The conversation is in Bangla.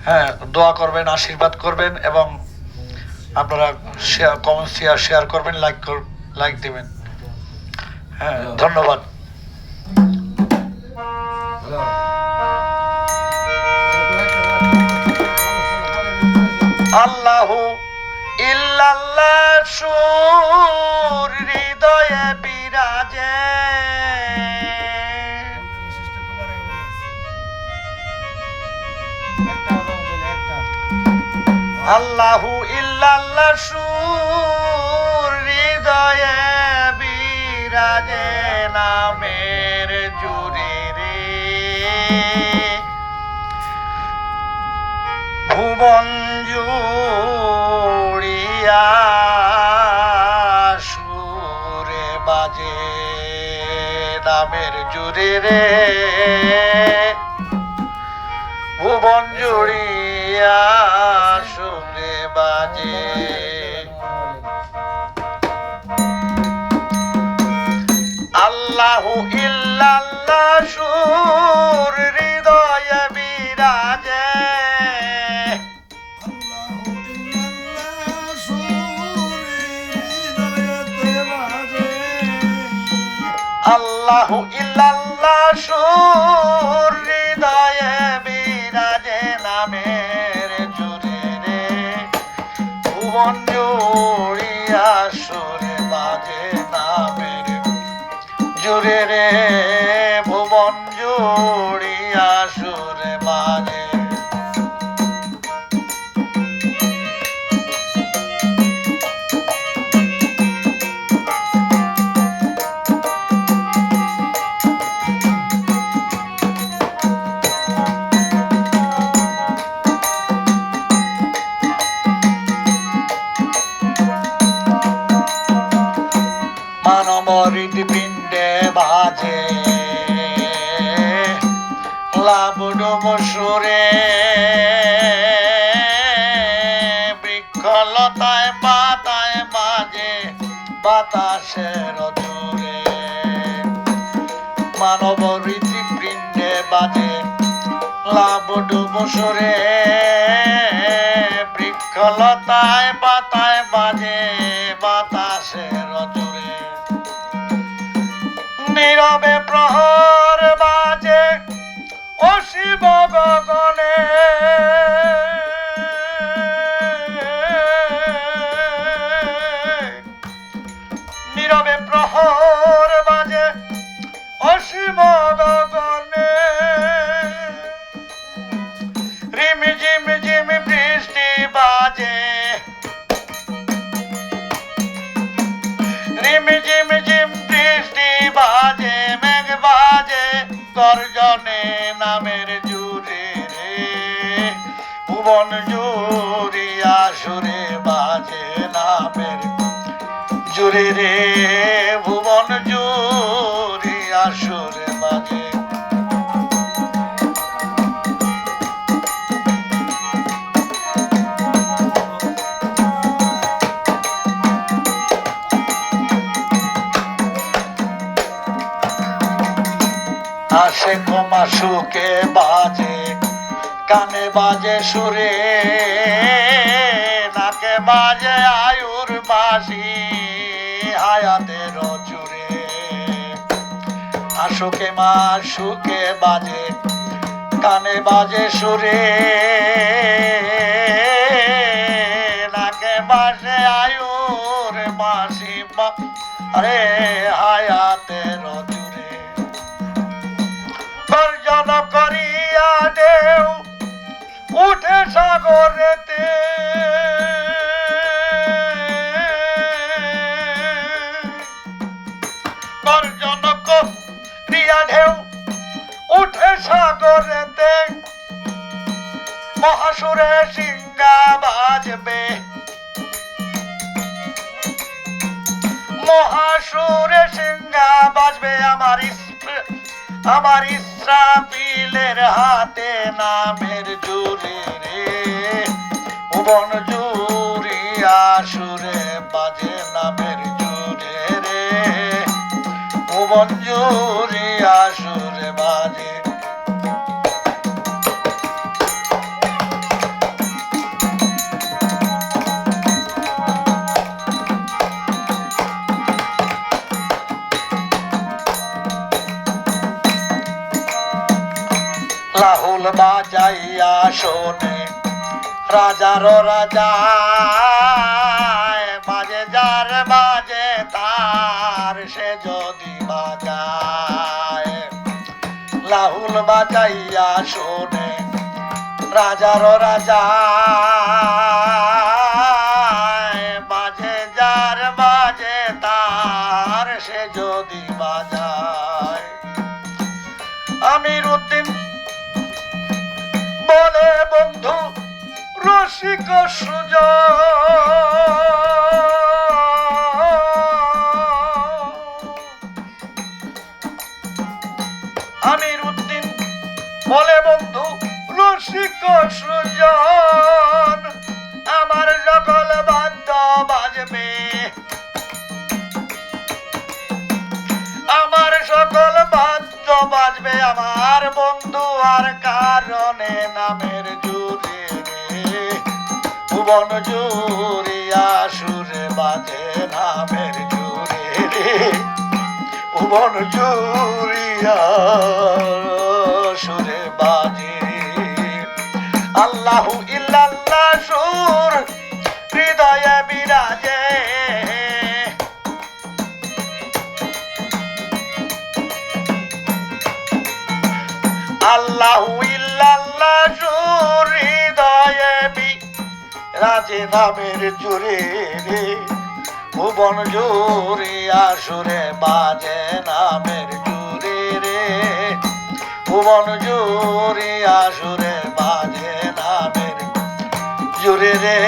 হ্যাঁ, দোয়া করবেন, আশীর্বাদ করবেন এবং আপনারা কমেন্ট শেয়ার করবেন, লাইক দিবেন। হ্যাঁ, ধন্যবাদ। আল্লাহু ইল্লাল্লাহ সুর হৃদয়ে বিরাজে, আল্লাহু ইল্লাল্লাহ সুর হৃদয়ে বিরাজে, নামের জুড়ে রে ভুবন জুড়িয়া সুরে বাজে, নামের জুড়ে রে ভুবন জুড়িয়া সুরে বাজে। আল্লাহু ইল্লাল্লাহ সুর হৃদয়ে বিরাজে, আল্লাহু ইল্লাল্লাহ সুর হৃদয়ে বিরাজে, নামের জুড়ে রে ভুবন জুড়িয়া সুরে বাজে, নামের জুড়ে রে ভুবন জুড়িয়া সুরে বাজে। মানব হৃদপিণ্ডে বাজে লাবডুম সুরে, বৃক্ষলতায় পাতায় বাজে বাতাসের জোরে, মানব হৃদপিণ্ডে বাজে লাবডুম সুরে, বৃক্ষলতায় পাতায় বাজে বাতাসের জোরে, নীরবে প্রহর বাজে অসীম গগনে, নীরবে প্রহর বাজে অসীম গগনে, রিম ঝিম ঝিম বৃষ্টি বাজে, রিম ঝিম ঝিম বৃষ্টি বাজে, মেঘ বাজে গর্জনে, নামের জুড়ে রে ভুবন জুড়িয়া সুরে বাজে, নামের জুড়ে রে ভুবন জুড়িয়া সুরে বাজে। আসে কমা সুখে বাজে, কানে বাজে সুরে, নাকে বাজে আয়ুর বাসি হায়াতের জুড়ে, আসুকে মা সুখে বাজে, কানে বাজে সুরে, নাকে বাজে আয়ুর বাসি আরে হায়াতের জুড়ে, গর্জন করিয়া ঢেউ উঠে সাগরেতে, গর্জন করিয়া ঢেউ উঠে সাগরেতে, মহাসুরে সিংহা বাজবে, মহাসুরে সিংহা বাজবে, আমার ইসরাফিলের হাতে, নামের জুড়ে রে ভুবন জুড়িয়া সুরে বাজে, নামের জুড়ে রে ভুবন জুড়িয়া সুরে বাজে। বাজাইয়া শোনে রাজার রাজা বাজে যার বাজে তার সে যদি বাজায় লাহুল বাজাইয়া শোনে রাজার রাজা বাজে যার বাজে তার সে যদি বাজায় আমিরউদ্দিন বলে বন্ধু রসিক আমিরউদ্দিন বলে বন্ধু রসিক সুজন আমার সকল বাদ্য বাজবে আমার সকল বাদ্য বাজবে আমার বন্ধু আর কারণে নামের জুড়ে রে ভুবন জুড়িয়া সুরে বাজে নামের জুড়ে রে ভুবন জুড়িয়া সুরে বাজে আল্লাহু ইল্লাল্লাহ সুর হৃদয়ে বিরাজে আল্লাহু ইল্লাল্লাহ সুর হৃদয়ে বিরাজে নামের জুড়ে রে ভুবন জুড়িয়া সুরে বাজে নামের জুড়ে রে ভুবন জুড়িয়া সুরে বাজে নামের জুড়ে রে